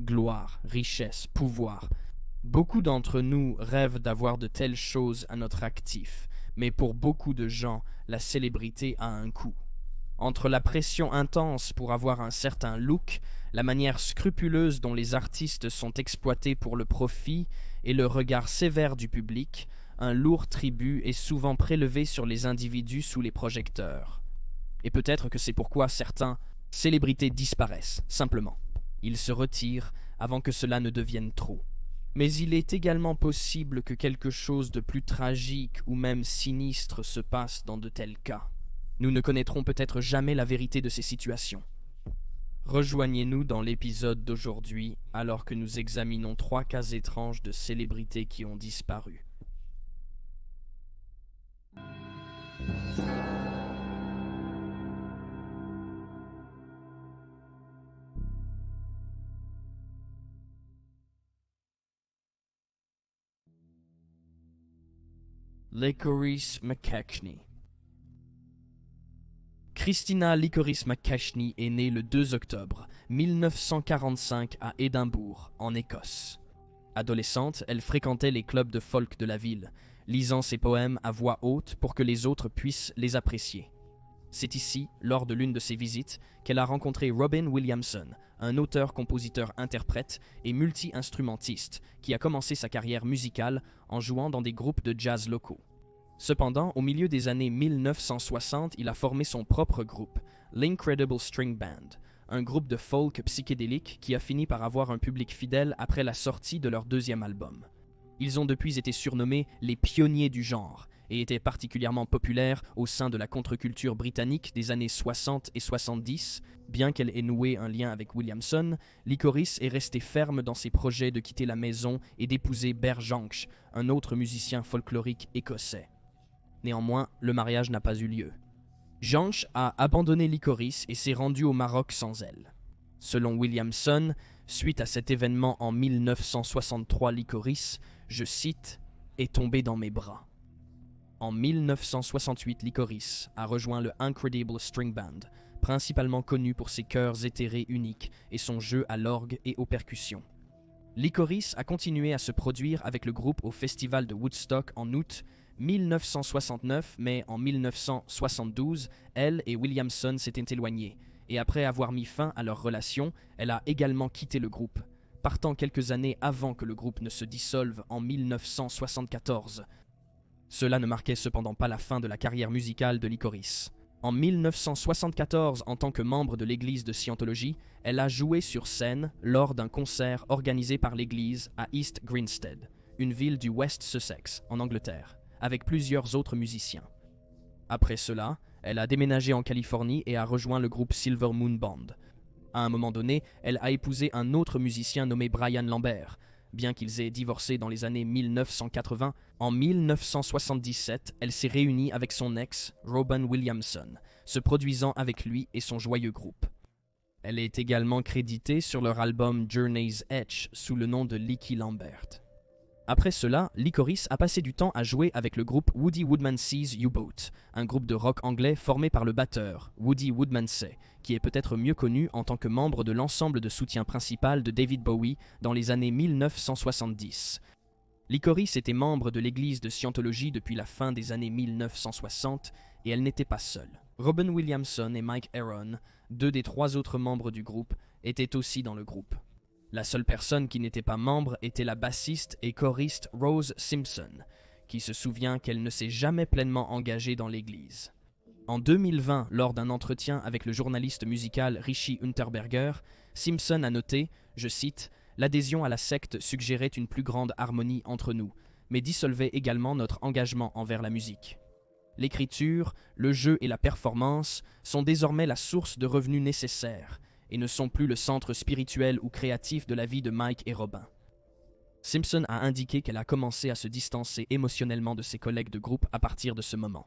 gloire, richesse, pouvoir. Beaucoup d'entre nous rêvent d'avoir de telles choses à notre actif, mais pour beaucoup de gens, la célébrité a un coût. Entre la pression intense pour avoir un certain look, la manière scrupuleuse dont les artistes sont exploités pour le profit et le regard sévère du public, un lourd tribut est souvent prélevé sur les individus sous les projecteurs. Et peut-être que c'est pourquoi certaines célébrités disparaissent, simplement. Ils se retirent avant que cela ne devienne trop. Mais il est également possible que quelque chose de plus tragique ou même sinistre se passe dans de tels cas. Nous ne connaîtrons peut-être jamais la vérité de ces situations. Rejoignez-nous dans l'épisode d'aujourd'hui alors que nous examinons 3 cas étranges de célébrités qui ont disparu. Licorice McKechnie. Christina Licorice McKechnie est née le 2 octobre 1945 à Édimbourg, en Écosse. Adolescente, elle fréquentait les clubs de folk de la ville, lisant ses poèmes à voix haute pour que les autres puissent les apprécier. C'est ici, lors de l'une de ses visites, qu'elle a rencontré Robin Williamson, un auteur-compositeur-interprète et multi-instrumentiste qui a commencé sa carrière musicale en jouant dans des groupes de jazz locaux. Cependant, au milieu des années 1960, il a formé son propre groupe, l'Incredible String Band, un groupe de folk psychédélique qui a fini par avoir un public fidèle après la sortie de leur 2e album. Ils ont depuis été surnommés les pionniers du genre et étaient particulièrement populaires au sein de la contre-culture britannique des années 60 et 70. Bien qu'elle ait noué un lien avec Williamson, Licorice est restée ferme dans ses projets de quitter la maison et d'épouser Ber Jansch, un autre musicien folklorique écossais. Néanmoins, le mariage n'a pas eu lieu. Jansch a abandonné Licorice et s'est rendu au Maroc sans elle. Selon Williamson, suite à cet événement en 1963, Licorice, je cite, « est tombée dans mes bras ». En 1968, Licorice a rejoint le Incredible String Band, principalement connu pour ses chœurs éthérés uniques et son jeu à l'orgue et aux percussions. Licorice a continué à se produire avec le groupe au festival de Woodstock en août 1969, mais en 1972, elle et Williamson s'étaient éloignés, et après avoir mis fin à leur relation, elle a également quitté le groupe, partant quelques années avant que le groupe ne se dissolve en 1974. Cela ne marquait cependant pas la fin de la carrière musicale de Licorice. En 1974, en tant que membre de l'église de Scientologie, elle a joué sur scène lors d'un concert organisé par l'église à East Grinstead, une ville du West Sussex, en Angleterre, avec plusieurs autres musiciens. Après cela, elle a déménagé en Californie et a rejoint le groupe Silver Moon Band. À un moment donné, elle a épousé un autre musicien nommé Brian Lambert. Bien qu'ils aient divorcé dans les années 1980, en 1977, elle s'est réunie avec son ex, Robin Williamson, se produisant avec lui et son joyeux groupe. Elle est également créditée sur leur album Journey's Edge sous le nom de Licky Lambert. Après cela, Licorice a passé du temps à jouer avec le groupe Woody Woodmansey's U-Boat, un groupe de rock anglais formé par le batteur, Woody Woodmansey, qui est peut-être mieux connu en tant que membre de l'ensemble de soutien principal de David Bowie dans les années 1970. Licorice était membre de l'église de Scientologie depuis la fin des années 1960 et elle n'était pas seule. Robin Williamson et Mike Aaron, 2 des 3 autres membres du groupe, étaient aussi dans le groupe. La seule personne qui n'était pas membre était la bassiste et choriste Rose Simpson, qui se souvient qu'elle ne s'est jamais pleinement engagée dans l'église. En 2020, lors d'un entretien avec le journaliste musical Richie Unterberger, Simpson a noté, je cite, « L'adhésion à la secte suggérait une plus grande harmonie entre nous, mais dissolvait également notre engagement envers la musique. L'écriture, le jeu et la performance sont désormais la source de revenus nécessaires, et ne sont plus le centre spirituel ou créatif de la vie de Mike et Robin. » Simpson a indiqué qu'elle a commencé à se distancer émotionnellement de ses collègues de groupe à partir de ce moment.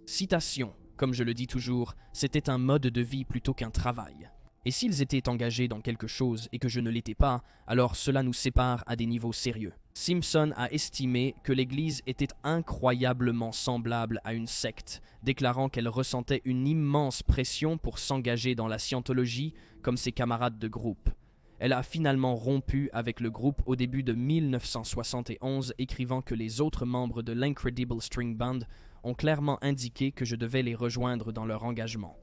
Citation, comme je le dis toujours, c'était un mode de vie plutôt qu'un travail. Et s'ils étaient engagés dans quelque chose et que je ne l'étais pas, alors cela nous sépare à des niveaux sérieux. Simpson a estimé que l'Église était incroyablement semblable à une secte, déclarant qu'elle ressentait une immense pression pour s'engager dans la scientologie comme ses camarades de groupe. Elle a finalement rompu avec le groupe au début de 1971, écrivant que les autres membres de l'Incredible String Band ont clairement indiqué que je devais les rejoindre dans leur engagement.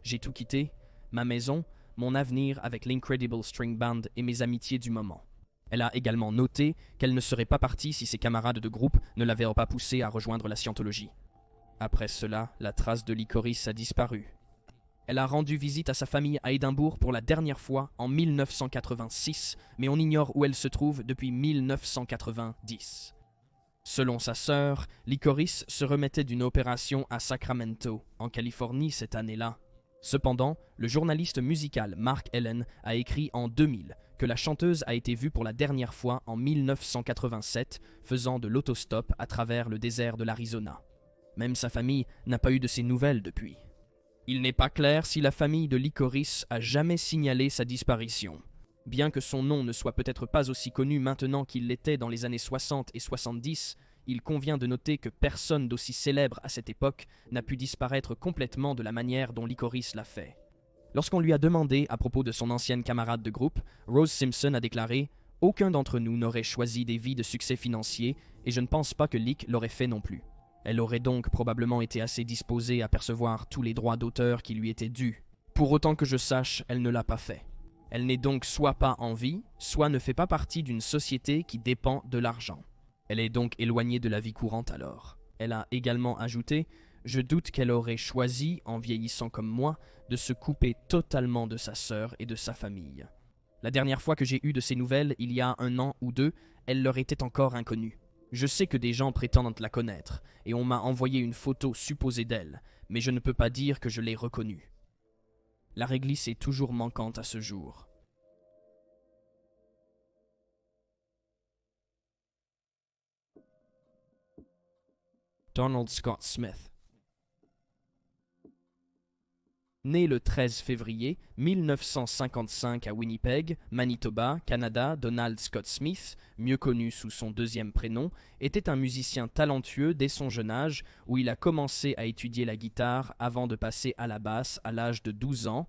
J'ai tout quitté, ma maison, mon avenir avec l'Incredible String Band et mes amitiés du moment. Elle a également noté qu'elle ne serait pas partie si ses camarades de groupe ne l'avaient pas poussée à rejoindre la scientologie. Après cela, la trace de Licorice a disparu. Elle a rendu visite à sa famille à Édimbourg pour la dernière fois en 1986, mais on ignore où elle se trouve depuis 1990. Selon sa sœur, Licorice se remettait d'une opération à Sacramento, en Californie cette année-là. Cependant, le journaliste musical Mark Ellen a écrit en 2000 que la chanteuse a été vue pour la dernière fois en 1987, faisant de l'autostop à travers le désert de l'Arizona. Même sa famille n'a pas eu de ses nouvelles depuis. Il n'est pas clair si la famille de Licorice a jamais signalé sa disparition. Bien que son nom ne soit peut-être pas aussi connu maintenant qu'il l'était dans les années 60 et 70, il convient de noter que personne d'aussi célèbre à cette époque n'a pu disparaître complètement de la manière dont Licorice l'a fait. Lorsqu'on lui a demandé à propos de son ancienne camarade de groupe, Rose Simpson a déclaré « Aucun d'entre nous n'aurait choisi des vies de succès financier et je ne pense pas que Lic l'aurait fait non plus. » Elle aurait donc probablement été assez disposée à percevoir tous les droits d'auteur qui lui étaient dus. Pour autant que je sache, elle ne l'a pas fait. Elle n'est donc soit pas en vie, soit ne fait pas partie d'une société qui dépend de l'argent. Elle est donc éloignée de la vie courante alors. Elle a également ajouté « Je doute qu'elle aurait choisi, en vieillissant comme moi, de se couper totalement de sa sœur et de sa famille. La dernière fois que j'ai eu de ses nouvelles, il y a 1 an ou 2, elle leur était encore inconnue. Je sais que des gens prétendent la connaître, et on m'a envoyé une photo supposée d'elle, mais je ne peux pas dire que je l'ai reconnue. La réglisse est toujours manquante à ce jour. Donald Scott Smith. Né le 13 février 1955 à Winnipeg, Manitoba, Canada, Donald Scott Smith, mieux connu sous son deuxième prénom, était un musicien talentueux dès son jeune âge où il a commencé à étudier la guitare avant de passer à la basse à l'âge de 12 ans.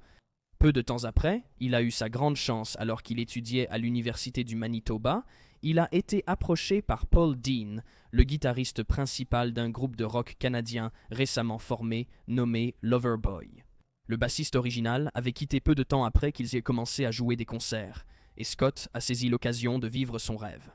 Peu de temps après, il a eu sa grande chance alors qu'il étudiait à l'université du Manitoba. Il a été approché par Paul Dean, le guitariste principal d'un groupe de rock canadien récemment formé nommé Loverboy. Le bassiste original avait quitté peu de temps après qu'ils aient commencé à jouer des concerts, et Scott a saisi l'occasion de vivre son rêve.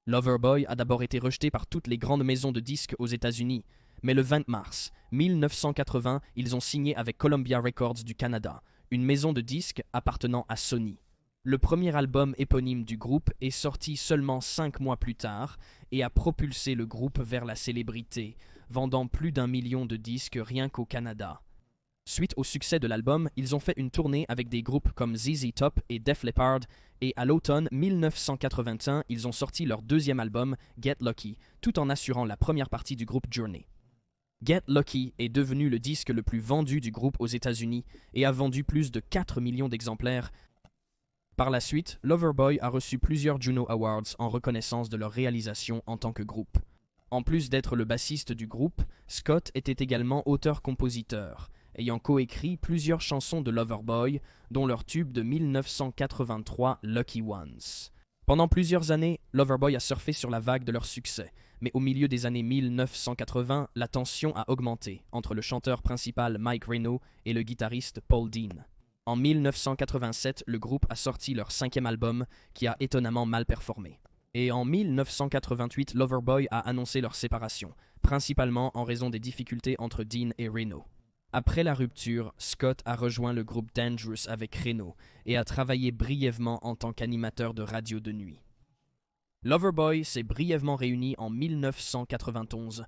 Loverboy a d'abord été rejeté par toutes les grandes maisons de disques aux États-Unis, mais le 20 mars 1980, ils ont signé avec Columbia Records du Canada, une maison de disques appartenant à Sony. Le premier album éponyme du groupe est sorti seulement 5 mois plus tard et a propulsé le groupe vers la célébrité, vendant plus d'1 million de disques rien qu'au Canada. Suite au succès de l'album, ils ont fait une tournée avec des groupes comme ZZ Top et Def Leppard, et à l'automne 1981, ils ont sorti leur deuxième album, Get Lucky, tout en assurant la première partie du groupe Journey. Get Lucky est devenu le disque le plus vendu du groupe aux États-Unis et a vendu plus de 4 millions d'exemplaires. Par la suite, Loverboy a reçu plusieurs Juno Awards en reconnaissance de leur réalisation en tant que groupe. En plus d'être le bassiste du groupe, Scott était également auteur-compositeur, ayant coécrit plusieurs chansons de Loverboy, dont leur tube de 1983 Lucky Ones. Pendant plusieurs années, Loverboy a surfé sur la vague de leur succès, mais au milieu des années 1980, la tension a augmenté entre le chanteur principal Mike Reno et le guitariste Paul Dean. En 1987, le groupe a sorti leur 5e album, qui a étonnamment mal performé. Et en 1988, Loverboy a annoncé leur séparation, principalement en raison des difficultés entre Dean et Reno. Après la rupture, Scott a rejoint le groupe Dangerous avec Reno et a travaillé brièvement en tant qu'animateur de radio de nuit. Loverboy s'est brièvement réuni en 1991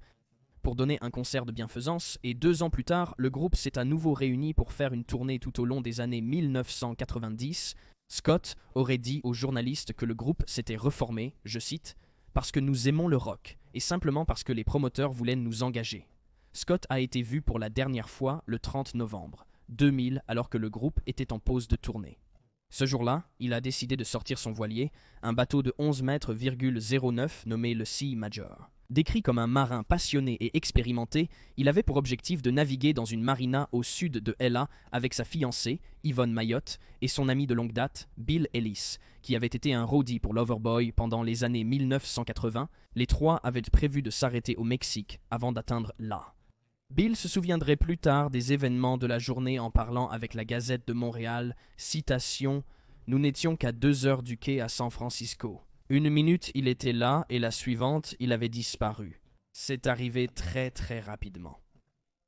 pour donner un concert de bienfaisance et 2 ans plus tard, le groupe s'est à nouveau réuni pour faire une tournée tout au long des années 1990. Scott aurait dit aux journalistes que le groupe s'était reformé, je cite, « parce que nous aimons le rock et simplement parce que les promoteurs voulaient nous engager ». Scott a été vu pour la dernière fois le 30 novembre 2000 alors que le groupe était en pause de tournée. Ce jour-là, il a décidé de sortir son voilier, un bateau de 11 mètres,09 nommé le Sea Major. Décrit comme un marin passionné et expérimenté, il avait pour objectif de naviguer dans une marina au sud de Ella avec sa fiancée, Yvonne Mayotte, et son ami de longue date, Bill Ellis, qui avait été un roadie pour Loverboy pendant les années 1980. Les trois avaient prévu de s'arrêter au Mexique avant d'atteindre là. Bill se souviendrait plus tard des événements de la journée en parlant avec la Gazette de Montréal, citation « Nous n'étions qu'à 2 heures du quai à San Francisco. 1 minute, il était là, et la suivante, il avait disparu. C'est arrivé très très rapidement. »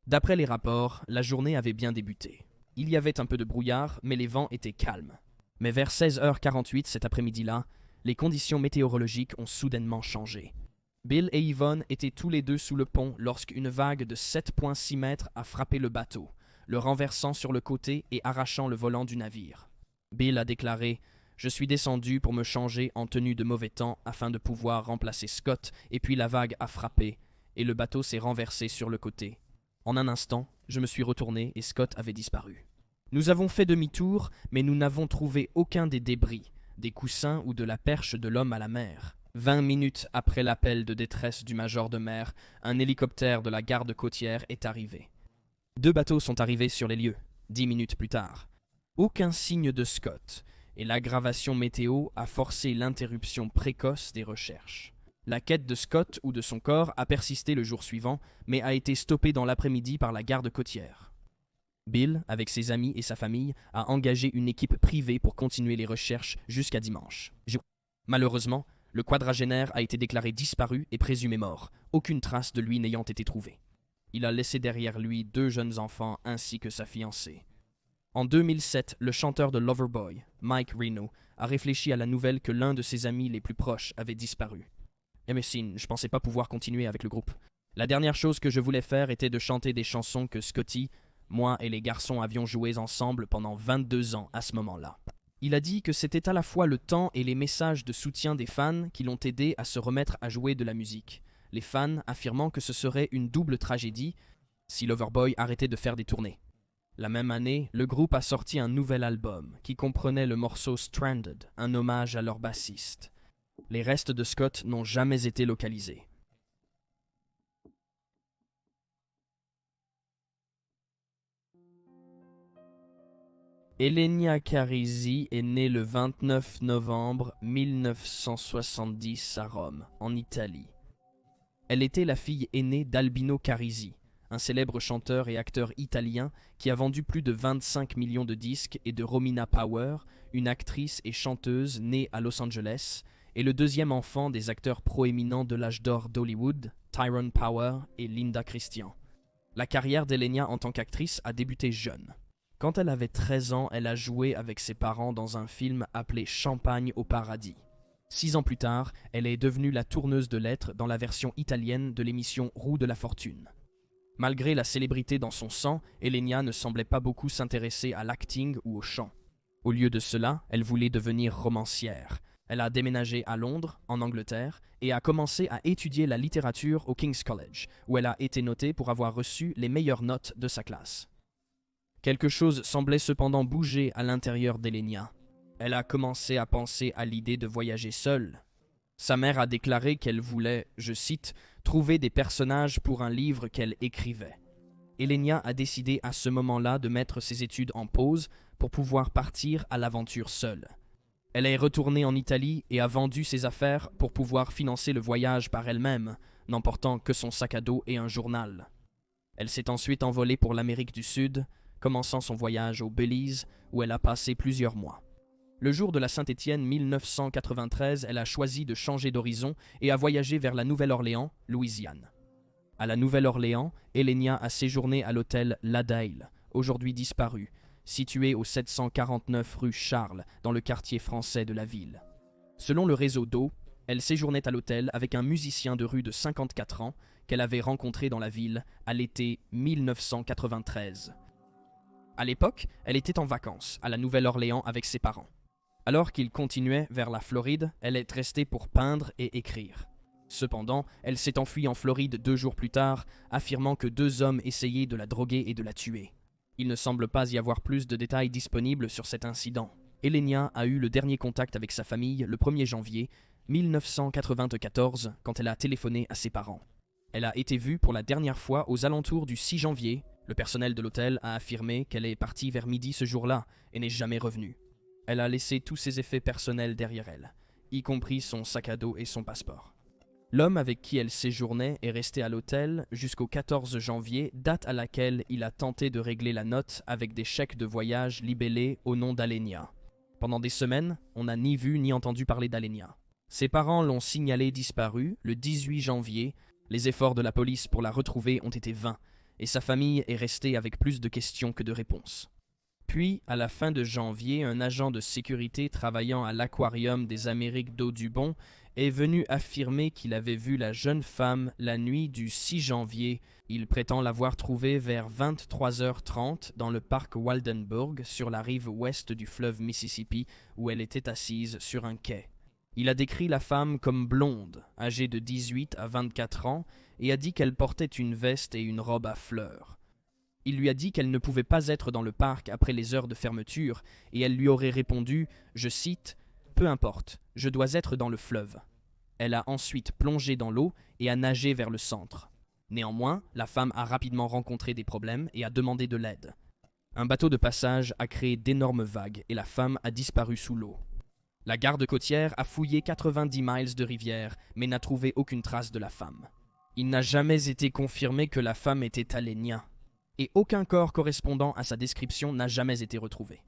D'après les rapports, la journée avait bien débuté. Il y avait un peu de brouillard, mais les vents étaient calmes. Mais vers 16h48 cet après-midi-là, les conditions météorologiques ont soudainement changé. Bill et Yvonne étaient tous les deux sous le pont lorsqu'une vague de 7,6 mètres a frappé le bateau, le renversant sur le côté et arrachant le volant du navire. Bill a déclaré « Je suis descendu pour me changer en tenue de mauvais temps afin de pouvoir remplacer Scott, et puis la vague a frappé, et le bateau s'est renversé sur le côté. En un instant, je me suis retourné et Scott avait disparu. Nous avons fait demi-tour, mais nous n'avons trouvé aucun des débris, des coussins ou de la perche de l'homme à la mer. 20 minutes après l'appel de détresse du major de mer, un hélicoptère de la garde côtière est arrivé. 2 bateaux sont arrivés sur les lieux, 10 minutes plus tard. Aucun signe de Scott, et l'aggravation météo a forcé l'interruption précoce des recherches. La quête de Scott ou de son corps a persisté le jour suivant, mais a été stoppée dans l'après-midi par la garde côtière. Bill, avec ses amis et sa famille, a engagé une équipe privée pour continuer les recherches jusqu'à dimanche. Malheureusement, le quadragénaire a été déclaré disparu et présumé mort, aucune trace de lui n'ayant été trouvée. Il a laissé derrière lui 2 jeunes enfants ainsi que sa fiancée. En 2007, le chanteur de Loverboy, Mike Reno, a réfléchi à la nouvelle que l'un de ses amis les plus proches avait disparu. « Emerson, je pensais pas pouvoir continuer avec le groupe. La dernière chose que je voulais faire était de chanter des chansons que Scotty, moi et les garçons avions jouées ensemble pendant 22 ans à ce moment-là. » Il a dit que c'était à la fois le temps et les messages de soutien des fans qui l'ont aidé à se remettre à jouer de la musique. Les fans affirmant que ce serait une double tragédie si Loverboy arrêtait de faire des tournées. La même année, le groupe a sorti un nouvel album qui comprenait le morceau Stranded, un hommage à leur bassiste. Les restes de Scott n'ont jamais été localisés. Elenia Carisi est née le 29 novembre 1970 à Rome, en Italie. Elle était la fille aînée d'Albino Carisi, un célèbre chanteur et acteur italien qui a vendu plus de 25 millions de disques, et de Romina Power, une actrice et chanteuse née à Los Angeles, et le deuxième enfant des acteurs proéminents de l'âge d'or d'Hollywood, Tyrone Power et Linda Christian. La carrière d'Elenia en tant qu'actrice a débuté jeune. Quand elle avait 13 ans, elle a joué avec ses parents dans un film appelé Champagne au paradis. 6 ans plus tard, elle est devenue la tourneuse de lettres dans la version italienne de l'émission Roue de la Fortune. Malgré la célébrité dans son sang, Elenia ne semblait pas beaucoup s'intéresser à l'acting ou au chant. Au lieu de cela, elle voulait devenir romancière. Elle a déménagé à Londres, en Angleterre, et a commencé à étudier la littérature au King's College, où elle a été notée pour avoir reçu les meilleures notes de sa classe. Quelque chose semblait cependant bouger à l'intérieur d'Elenia. Elle a commencé à penser à l'idée de voyager seule. Sa mère a déclaré qu'elle voulait, je cite, « trouver des personnages pour un livre qu'elle écrivait ». Elenia a décidé à ce moment-là de mettre ses études en pause pour pouvoir partir à l'aventure seule. Elle est retournée en Italie et a vendu ses affaires pour pouvoir financer le voyage par elle-même, n'emportant que son sac à dos et un journal. Elle s'est ensuite envolée pour l'Amérique du Sud, commençant son voyage au Belize, où elle a passé plusieurs mois. Le jour de la Saint-Étienne 1993, elle a choisi de changer d'horizon et a voyagé vers la Nouvelle-Orléans, Louisiane. À la Nouvelle-Orléans, Elenia a séjourné à l'hôtel Ladale, aujourd'hui disparu, situé au 749 rue Charles, dans le quartier français de la ville. Selon le réseau d'eau, elle séjournait à l'hôtel avec un musicien de rue de 54 ans qu'elle avait rencontré dans la ville à l'été 1993. À l'époque, elle était en vacances à la Nouvelle-Orléans avec ses parents. Alors qu'ils continuaient vers la Floride, elle est restée pour peindre et écrire. Cependant, elle s'est enfuie en Floride 2 jours plus tard, affirmant que 2 hommes essayaient de la droguer et de la tuer. Il ne semble pas y avoir plus de détails disponibles sur cet incident. Elenia a eu le dernier contact avec sa famille le 1er janvier, 1994, quand elle a téléphoné à ses parents. Elle a été vue pour la dernière fois aux alentours du 6 janvier. Le personnel de l'hôtel a affirmé qu'elle est partie vers midi ce jour-là et n'est jamais revenue. Elle a laissé tous ses effets personnels derrière elle, y compris son sac à dos et son passeport. L'homme avec qui elle séjournait est resté à l'hôtel jusqu'au 14 janvier, date à laquelle il a tenté de régler la note avec des chèques de voyage libellés au nom d'Alenia. Pendant des semaines, on n'a ni vu ni entendu parler d'Alenia. Ses parents l'ont signalée disparue le 18 janvier. Les efforts de la police pour la retrouver ont été vains, et sa famille est restée avec plus de questions que de réponses. Puis, à la fin de janvier, un agent de sécurité travaillant à l'Aquarium des Amériques d'Audubon est venu affirmer qu'il avait vu la jeune femme la nuit du 6 janvier. Il prétend l'avoir trouvée vers 23h30 dans le parc Waldenburg, sur la rive ouest du fleuve Mississippi, où elle était assise sur un quai. Il a décrit la femme comme blonde, âgée de 18 à 24 ans, et a dit qu'elle portait une veste et une robe à fleurs. Il lui a dit qu'elle ne pouvait pas être dans le parc après les heures de fermeture, et elle lui aurait répondu, je cite, « Peu importe, je dois être dans le fleuve ». Elle a ensuite plongé dans l'eau et a nagé vers le centre. Néanmoins, la femme a rapidement rencontré des problèmes et a demandé de l'aide. Un bateau de passage a créé d'énormes vagues et la femme a disparu sous l'eau. La garde côtière a fouillé 90 miles de rivière, mais n'a trouvé aucune trace de la femme. Il n'a jamais été confirmé que la femme était Alenia, et aucun corps correspondant à sa description n'a jamais été retrouvé.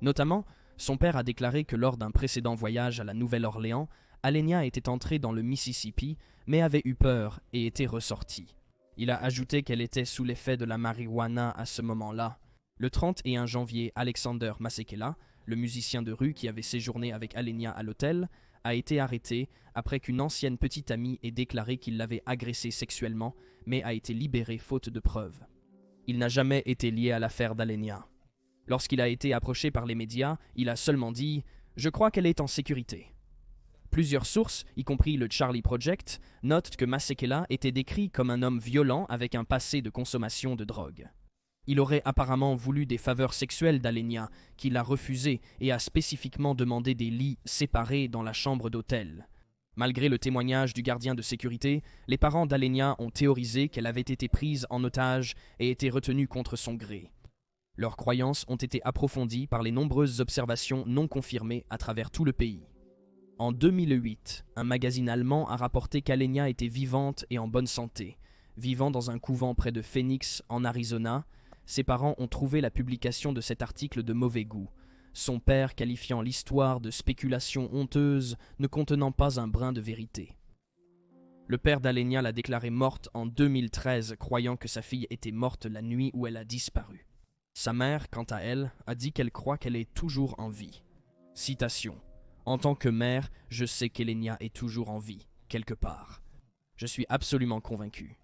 Notamment, son père a déclaré que lors d'un précédent voyage à la Nouvelle-Orléans, Alenia était entrée dans le Mississippi, mais avait eu peur et était ressortie. Il a ajouté qu'elle était sous l'effet de la marijuana à ce moment-là. Le 31 janvier, Alexander Masekela, le musicien de rue qui avait séjourné avec Alenia à l'hôtel, a été arrêté après qu'une ancienne petite amie ait déclaré qu'il l'avait agressée sexuellement, mais a été libéré faute de preuves. Il n'a jamais été lié à l'affaire d'Alenia. Lorsqu'il a été approché par les médias, il a seulement dit « Je crois qu'elle est en sécurité ». Plusieurs sources, y compris le Charlie Project, notent que Masekela était décrit comme un homme violent avec un passé de consommation de drogue. Il aurait apparemment voulu des faveurs sexuelles d'Alenia, qu'il a refusé et a spécifiquement demandé des lits séparés dans la chambre d'hôtel. Malgré le témoignage du gardien de sécurité, les parents d'Alenia ont théorisé qu'elle avait été prise en otage et été retenue contre son gré. Leurs croyances ont été approfondies par les nombreuses observations non confirmées à travers tout le pays. En 2008, un magazine allemand a rapporté qu'Alenia était vivante et en bonne santé. Vivant dans un couvent près de Phoenix, en Arizona, ses parents ont trouvé la publication de cet article de mauvais goût, son père qualifiant l'histoire de spéculation honteuse ne contenant pas un brin de vérité. Le père d'Alenia l'a déclarée morte en 2013, croyant que sa fille était morte la nuit où elle a disparu. Sa mère, quant à elle, a dit qu'elle croit qu'elle est toujours en vie. Citation. « En tant que mère, je sais qu'Alenia est toujours en vie, quelque part. Je suis absolument convaincu. »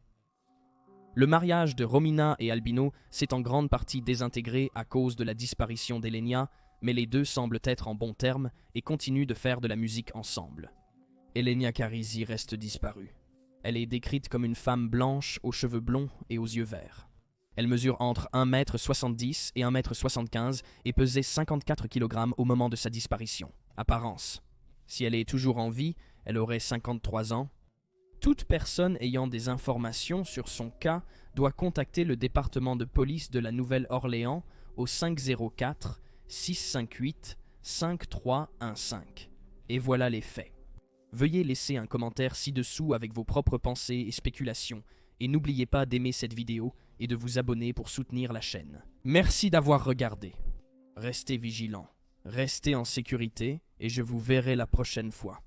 Le mariage de Romina et Albino s'est en grande partie désintégré à cause de la disparition d'Alenia, mais les deux semblent être en bons termes et continuent de faire de la musique ensemble. Alenia Carisi reste disparue. Elle est décrite comme une femme blanche aux cheveux blonds et aux yeux verts. Elle mesure entre 1,70 m et 1,75 m et pesait 54 kg au moment de sa disparition. Apparence. Si elle est toujours en vie, elle aurait 53 ans. Toute personne ayant des informations sur son cas doit contacter le département de police de la Nouvelle-Orléans au 504 658 5315. Et voilà les faits. Veuillez laisser un commentaire ci-dessous avec vos propres pensées et spéculations, et n'oubliez pas d'aimer cette vidéo et de vous abonner pour soutenir la chaîne. Merci d'avoir regardé. Restez vigilants, restez en sécurité, et je vous verrai la prochaine fois.